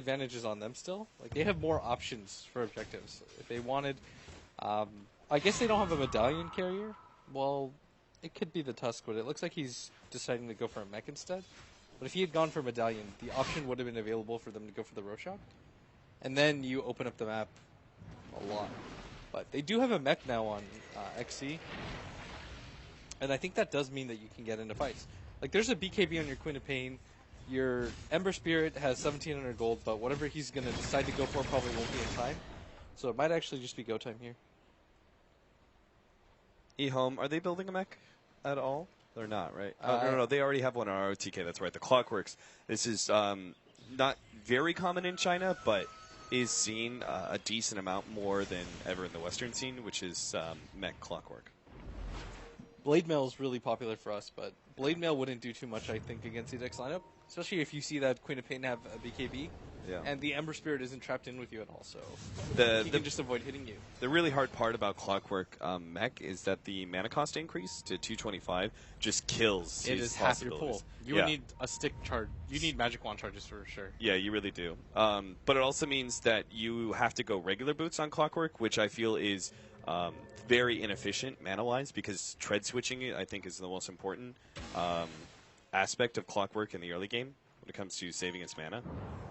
advantage is on them still. Like, they have more options for objectives. If they wanted, I guess they don't have a medallion carrier. Well, it could be the Tusk, but it looks like he's deciding to go for a mech instead. But if he had gone for medallion, the option would have been available for them to go for the Roshan. And then you open up the map a lot. But they do have a mech now on XC. And I think that does mean that you can get into fights. Like, there's a BKB on your Queen of Pain. Your Ember Spirit has 1,700 gold, but whatever he's going to decide to go for probably won't be in time. So it might actually just be go time here. eHome, are they building a mech at all? They're not, right? No, they already have one on ROTK. That's right, the Clockworks. This is not very common in China, but is seen a decent amount more than ever in the Western scene, which is mech Clockwork. Blade Mail is really popular for us, but Blade Mail wouldn't do too much, I think, against the deck's lineup. Especially if you see that Queen of Pain have a BKB, and the Ember Spirit isn't trapped in with you at all, so he can just avoid hitting you. The really hard part about Clockwork mech is that the mana cost increase to 225 just kills it his is half your pull. You would need a stick charge. You need Magic Wand charges for sure. Yeah, you really do. But it also means that you have to go regular boots on Clockwork, which I feel is very inefficient mana-wise, because tread switching, I think, is the most important aspect of Clockwork in the early game when it comes to saving its mana.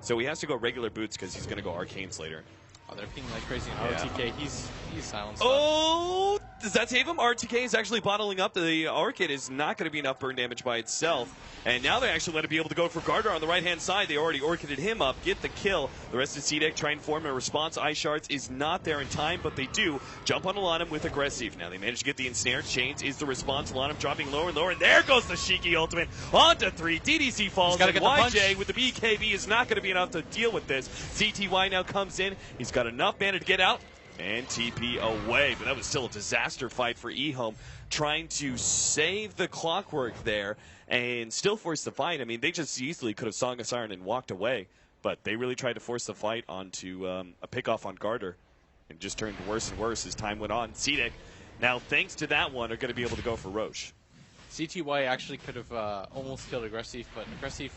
So he has to go regular boots because he's going to go Arcanes later. Oh, they're pinging like crazy on RTK. He's silenced. Oh, does that save him? RTK is actually bottling up. The Orchid is not going to be enough burn damage by itself. And now they actually let it be able to go for Garter on the right-hand side. They already Orchided him up, get the kill. The rest of C-Deck try and form a response. Ice Shards is not there in time, but they do jump on Alanum with Aggressive. Now they manage to get the ensnared. Chains is the response. Alanum dropping lower and lower, and there goes the Shiki ultimate. On to 3. DDC falls, and YJ with the BKB is not going to be enough to deal with this. CTY now comes in. He's got enough mana to get out and TP away, but that was still a disaster fight for eHome, trying to save the Clockwork there and still force the fight. I mean, they just easily could have Song of Siren and walked away, but they really tried to force the fight onto a pickoff on Garter, and just turned worse and worse as time went on. CDEC, now thanks to that one, are going to be able to go for Roche. CTY actually could have almost killed Aggressive, but Aggressive,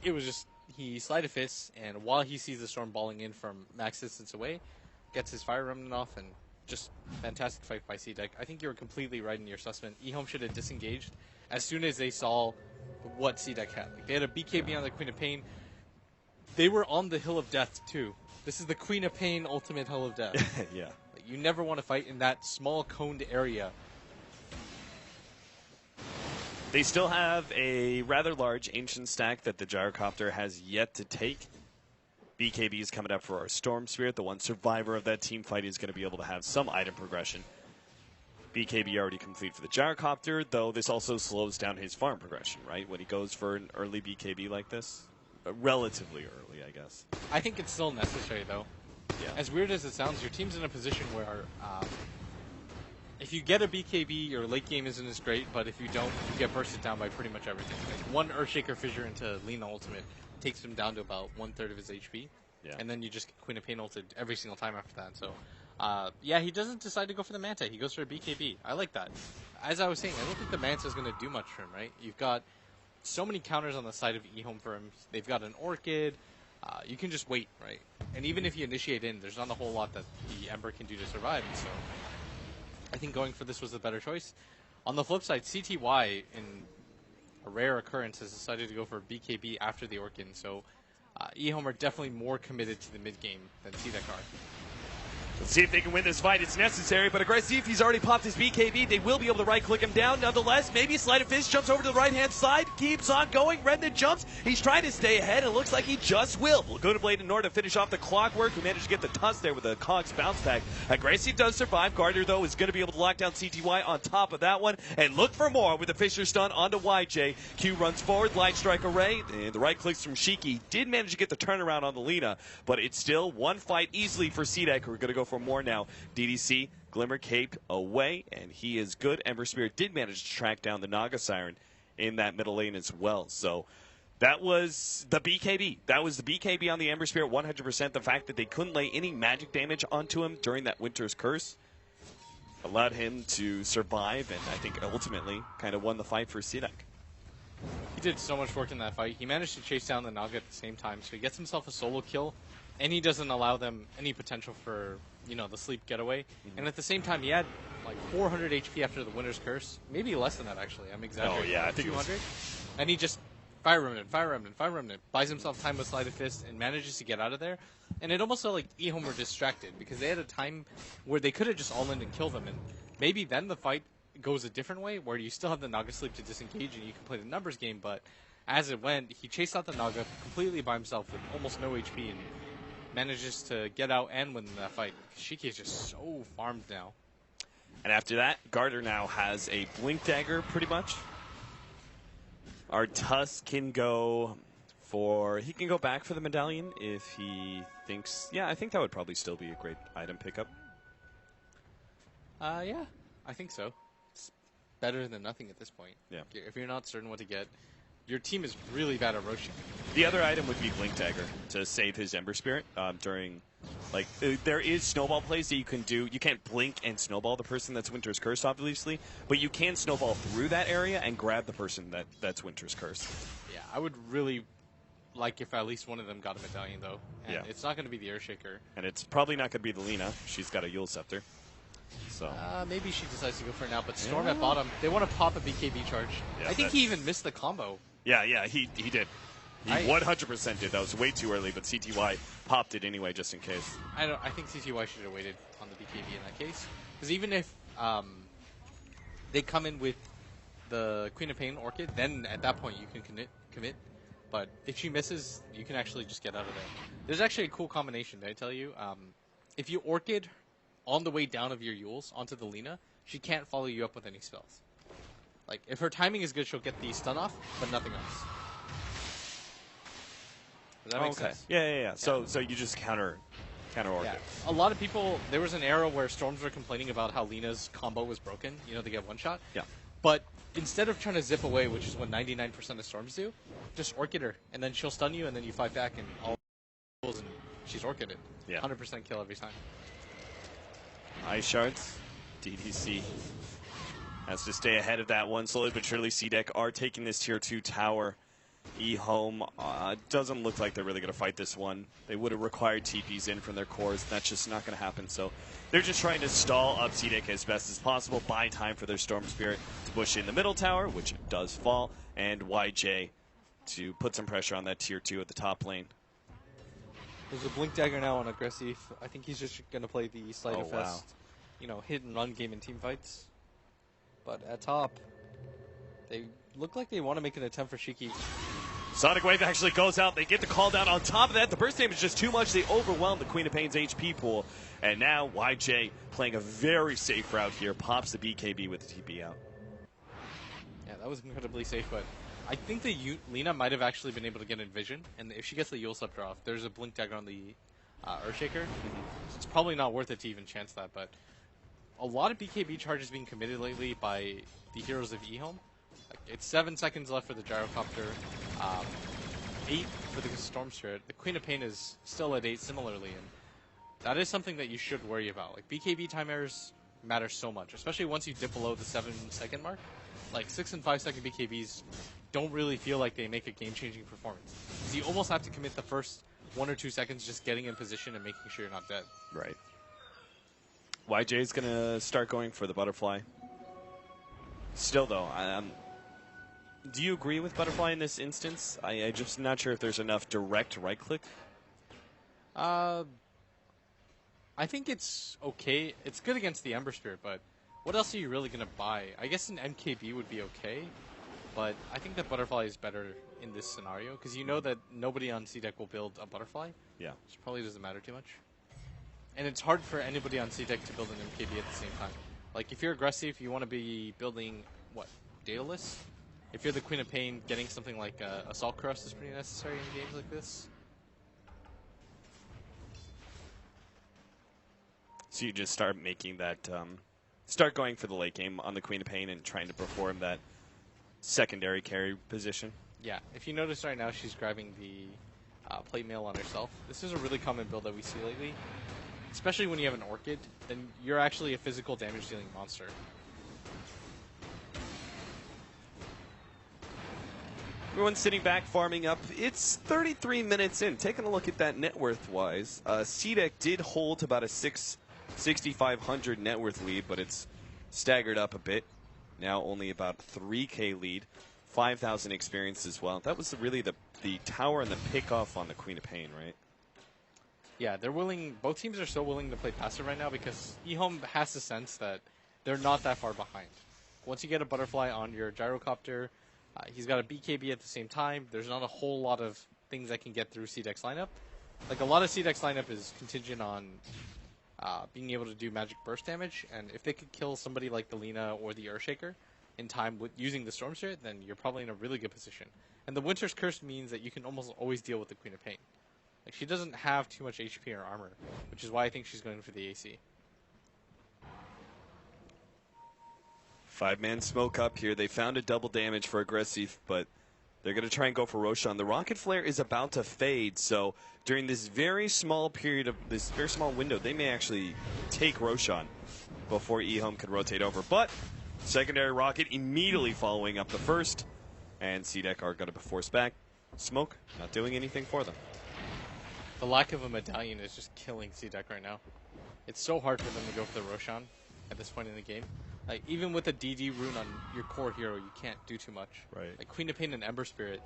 it was just, he Slide of Fists, and while he sees the Storm balling in from max distance away, gets his Fire Remnant off, and just fantastic fight by C-Deck. I think you were completely right in your assessment. eHome should have disengaged as soon as they saw what C-Deck had. Like, they had a BKB on the Queen of Pain. They were on the Hill of Death, too. This is the Queen of Pain ultimate Hill of Death. Yeah. Like, you never want to fight in that small coned area. They still have a rather large Ancient stack that the Gyrocopter has yet to take. BKB is coming up for our Storm Spirit. The one survivor of that team fight is going to be able to have some item progression. BKB already complete for the Gyrocopter, though this also slows down his farm progression, right? When he goes for an early BKB like this. Relatively early, I guess. I think it's still necessary, though. Yeah. As weird as it sounds, your team's in a position where if you get a BKB, your late game isn't as great, but if you don't, you get bursted down by pretty much everything. Like, one Earthshaker Fissure into Lina Ultimate takes him down to about 1/3 of his HP. Yeah. And then you just get Queen of Pain ulted every single time after that. So, yeah, he doesn't decide to go for the Manta. He goes for a BKB. I like that. As I was saying, I don't think the Manta is going to do much for him, right? You've got so many counters on the side of eHome for him. They've got an Orchid. You can just wait, right? And even if you initiate in, there's not a whole lot that the Ember can do to survive. So I think going for this was the better choice. On the flip side, CTY, in a rare occurrence, has decided to go for BKB after the Orchid. So eHome are definitely more committed to the mid-game than C-Deck are. Let's see if they can win this fight. It's necessary, but Aggressive, he's already popped his BKB. They will be able to right-click him down. Nonetheless, maybe Sleight of Fist jumps over to the right-hand side, keeps on going. Redden jumps. He's trying to stay ahead, and it looks like he just will. We'll go to Blade and Nord to finish off the Clockwork, who managed to get the Tusk there with a Cogs bounce back. Aggressive does survive. Garter, though, is going to be able to lock down CTY on top of that one, and look for more with the Fisher stun onto YJ. Q runs forward, Light Strike Array, and the right clicks from Shiki. Did manage to get the turnaround on the Lina, but it's still one fight easily for C-Deck, who are going to go for more now. DDC, Glimmer Cape away, and he is good. Ember Spirit did manage to track down the Naga Siren in that middle lane as well. So that was the BKB. That was the BKB on the Ember Spirit, 100%. The fact that they couldn't lay any magic damage onto him during that Winter's Curse allowed him to survive, and I think ultimately kind of won the fight for C-Deck. did so much work in that fight. He managed to chase down the Naga at the same time, so he gets himself a solo kill, and he doesn't allow them any potential for, you know, the sleep getaway. And at the same time, he had like 400 HP after the Winter's Curse. Maybe less than that, actually. I'm exaggerating. Oh, yeah, I think 200. And he just Fire Remnant, Fire Remnant, Fire Remnant, buys himself time with Sleight of Fist, and manages to get out of there. And it almost felt like eHome were distracted, because they had a time where they could have just all in and killed them, and maybe then the fight goes a different way, where you still have the Naga sleep to disengage and you can play the numbers game, but as it went, he chased out the Naga completely by himself with almost no HP and manages to get out and win that fight. Shiki is just so farmed now. And after that, Garter now has a Blink Dagger, pretty much. Our Tusk can go for... He can go back for the Medallion if he thinks... Yeah, I think that would probably still be a great item pickup. Yeah, I think so. It's better than nothing at this point. Yeah. If you're not certain what to get, your team is really bad at roaching. The other item would be Blink Dagger to save his Ember Spirit during... Like, there is snowball plays that you can do. You can't blink and snowball the person that's Winter's Cursed, obviously, but you can snowball through that area and grab the person that's Winter's Cursed. Yeah, I would really like if at least one of them got a Medallion, though. And Yeah. it's not going to be the Earthshaker. And it's probably not going to be the Lina. She's got a Yule Scepter. So Maybe she decides to go for it now, but Storm at bottom, they want to pop a BKB charge. Yeah, I think he even missed the combo. yeah, he did. He 100% did. That was way too early, but CTY popped it anyway, just in case. I think CTY should have waited on the BKB in that case. Because even if they come in with the Queen of Pain Orchid, then at that point you can commit. But if she misses, you can actually just get out of there. There's actually a cool combination, did I tell you? If you Orchid on the way down of your Yules onto the Lina, she can't follow you up with any spells. Like, if her timing is good, she'll get the stun off, but nothing else. Does that make sense? Yeah. So you just counter Orchid. Yeah. A lot of people, there was an era where Storms were complaining about how Lina's combo was broken. You know, they get one shot. Yeah. But instead of trying to zip away, which is what 99% of Storms do, just Orchid her, and then she'll stun you, and then you fight back, and all and she's Orchided. Yeah. 100% kill every time. Ice Shards, DDC has to stay ahead of that one. Slowly but surely, C-Deck are taking this tier 2 tower. E-Home doesn't look like they're really going to fight this one. They would have required TPs in from their cores. That's just not going to happen. So they're just trying to stall up C-Deck as best as possible, buy time for their Storm Spirit to push in the middle tower, which does fall, and YJ to put some pressure on that tier 2 at the top lane. There's a Blink Dagger now on Aggressive. I think he's just going to play the Sleight of Fist, you know, hit and run game in team fights. But at top, they look like they want to make an attempt for Shiki. Sonic Wave actually goes out. They get the call down. On top of that, the burst damage is just too much. They overwhelm the Queen of Pain's HP pool. And now YJ playing a very safe route here. Pops the BKB with the TP out. Yeah, that was incredibly safe, but I think the Lina might have actually been able to get in vision. And if she gets the Yule Scepter off, there's a Blink Dagger on the Earthshaker. So it's probably not worth it to even chance that, but a lot of BKB charges being committed lately by the heroes of eHome. It's 7 seconds left for the Gyrocopter, 8 for the Storm Spirit. The Queen of Pain is still at 8 similarly, and that is something that you should worry about. Like, BKB time errors matter so much, especially once you dip below the 7-second mark. Like, 6 and 5 second BKBs don't really feel like they make a game-changing performance. So you almost have to commit the first 1 or 2 seconds just getting in position and making sure you're not dead. Right. YJ's going to start going for the Butterfly. Still, though, do you agree with Butterfly in this instance? I'm just not sure if there's enough direct right-click. I think it's okay. It's good against the Ember Spirit, but what else are you really going to buy? I guess an MKB would be okay, but I think that Butterfly is better in this scenario, because you know that nobody on C-Deck will build a Butterfly. Yeah. Which probably doesn't matter too much. And it's hard for anybody on C-Deck to build an MKB at the same time. Like, if you're aggressive, you want to be building, what, Daedalus? If you're the Queen of Pain, getting something like Assault Crust is pretty necessary in games like this. So you just start making that, start going for the late game on the Queen of Pain and trying to perform that secondary carry position. Yeah, if you notice right now, she's grabbing the plate mail on herself. This is a really common build that we see lately. Especially when you have an Orchid, then you're actually a physical damage dealing monster. Everyone's sitting back, farming up. It's 33 minutes in. Taking a look at that net worth-wise, CDEC did hold about a 6,500 net worth lead, but it's staggered up a bit. Now only about 3K lead, 5,000 experience as well. That was really the tower and the pickoff on the Queen of Pain, right? Yeah, they're willing. Both teams are so willing to play passive right now because eHome has the sense that they're not that far behind. Once you get a butterfly on your gyrocopter, he's got a BKB at the same time. There's not a whole lot of things that can get through CDEC's lineup. Like a lot of CDEC's lineup is contingent on being able to do magic burst damage, and if they could kill somebody like the Lina or the Earthshaker in time with using the Storm Spirit, then you're probably in a really good position. And the Winter's Curse means that you can almost always deal with the Queen of Pain. Like she doesn't have too much HP or armor, which is why I think she's going for the AC. 5-man smoke up here. They found a double damage for aggressive, but they're going to try and go for Roshan. The rocket flare is about to fade, so during this very small period of this very small window, they may actually take Roshan before eHome can rotate over. But secondary rocket immediately following up the first, and CDEC are going to be forced back. Smoke not doing anything for them. The lack of a medallion is just killing CDEC right now. It's so hard for them to go for the Roshan at this point in the game. Like even with a DD rune on your core hero, you can't do too much. Right. Like Queen of Pain and Ember Spirit,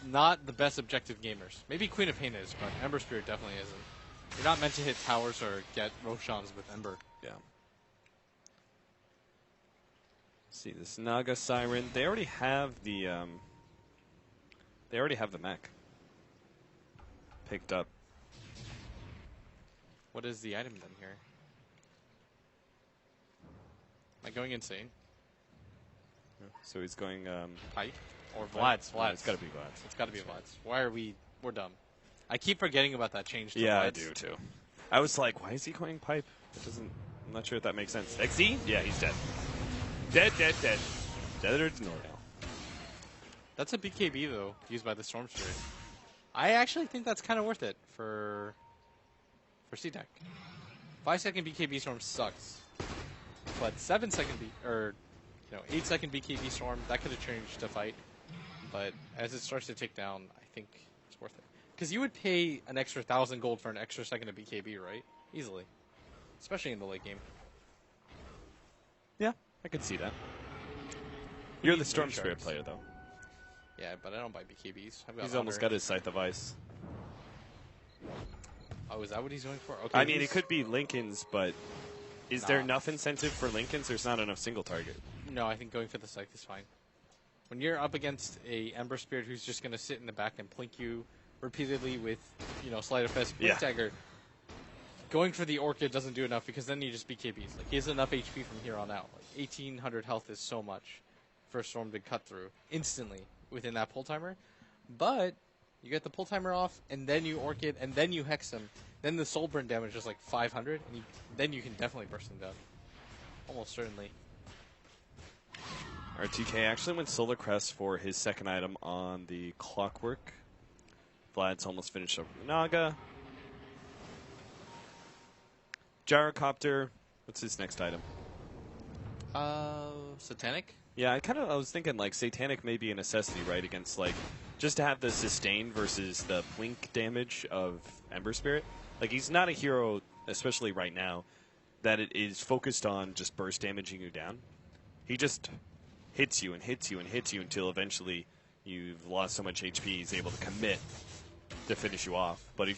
not the best objective gamers. Maybe Queen of Pain is, but Ember Spirit definitely isn't. You're not meant to hit towers or get Roshans with Ember. Yeah. Let's see this Naga Siren. They already have the mech picked up. What is the item then here? Am I going insane? So he's going Pipe? Or Vlad's? No, it's got to be Vlad's. It's got to be Vlad's. Why are we... We're dumb. I keep forgetting about that change to Yeah, Vlad's. I do too. I was like, why is he going pipe? It doesn't... I'm not sure if that makes sense. XZ? Yeah, he's dead. Dead. Deader to Nordell. That's a BKB, though, used by the Storm Spirit. I actually think that's kind of worth it for CDEC. 5-second BKB Storm sucks. But 7-second 8-second BKB Storm, that could have changed the fight. But as it starts to tick down, I think it's worth it. Because you would pay an extra 1,000 gold for an extra second of BKB, right? Easily. Especially in the late game. Yeah, I could see that. You're the Storm Spirit player, though. Yeah, but I don't buy BKBs. He's almost got his Scythe of Ice. Oh, is that what he's going for? Okay. I mean, it could be Lincoln's, but is there enough incentive for Lincoln's? There's not enough single target. No, I think going for the Scythe is fine. When you're up against a Ember Spirit who's just going to sit in the back and plink you repeatedly with, Sleight of Fist, Blink Dagger, going for the Orchid doesn't do enough because then you just BKBs. Like, he has enough HP from here on out. Like, 1,800 health is so much for a Storm to cut through instantly within that pull timer. But you get the pull timer off, and then you Orchid, and then you Hex him. Then the Soul Burn damage is like 500, and then you can definitely burst him down. Almost certainly. RTK actually went Solar Crest for his second item on the Clockwork. Vlad's almost finished up Naga. Gyrocopter. What's his next item? Satanic? Yeah, I was thinking like Satanic may be a necessity, right? Against like just to have the sustain versus the blink damage of Ember Spirit. Like he's not a hero, especially right now, that it is focused on just burst damaging you down. He just hits you and hits you and hits you until eventually you've lost so much HP he's able to commit to finish you off. But if